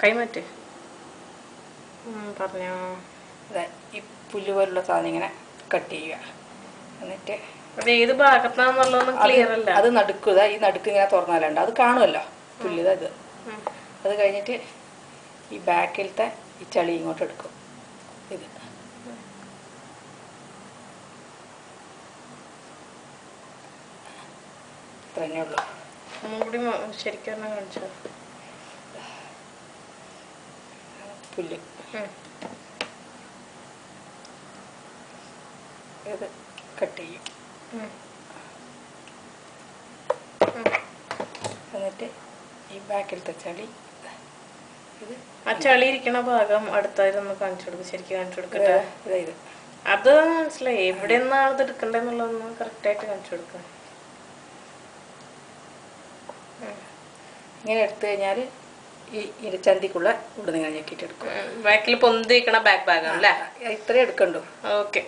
കൈമാറ്റ് പറഞ്ഞോ. ഈ പുല്ല് പോലുള്ള സാധനം ഇങ്ങനെ കട്ട് ചെയ്യുക. എന്നിട്ട് അത് ഏത് ഭാഗത്താന്നുള്ളതൊന്നും ക്ലിയർ അല്ല. അത് നടുക്കുക. ഈ നടുക്ക് ഇങ്ങനെ തുറന്നാലുണ്ട് അത് കാണുമല്ലോ പുല്ല്. ഇത് അത് കഴിഞ്ഞിട്ട് ഈ ബാക്കിലത്തെ ഈ ചളി ഇങ്ങോട്ട് എടുക്കും. ഇത് ഇത്രന്നെ ഉള്ളൂ. ഒന്നുകൂടി ശരിക്കും കാണിച്ചോ. പുല്ല് ഇത് കട്ട് ചെയ്യും. എന്നിട്ട് ഈ ബാക്കിലത്തെ ചളി ഇത് ആ ചളി ഇരിക്കണ ഭാഗം അടുത്തായിട്ടൊന്ന് കാണിച്ചു കൊടുക്കും. ശരിക്കും കാണിച്ചു കൊടുക്കട്ടെ. ഇത് അത് മനസ്സിലായി. എവിടെ നിന്നാണ് ഇത് എടുക്കണ്ടെന്നുള്ളതൊന്ന് കറക്റ്റായിട്ട് കാണിച്ചു കൊടുക്കുക. ഇങ്ങനെ എടുത്തു കഴിഞ്ഞാൽ ഈ ഇരച്ചന്തിക്കുള്ള ഇവിടെ നിങ്ങൾ ഞെക്കിയിട്ട് എടുക്കും. ബാക്കിൽ പൊന്തിക്കണ ബാക്ക് ഭാഗം അല്ലേ? ഇത്രയും എടുക്കണ്ടോ? ഓക്കെ.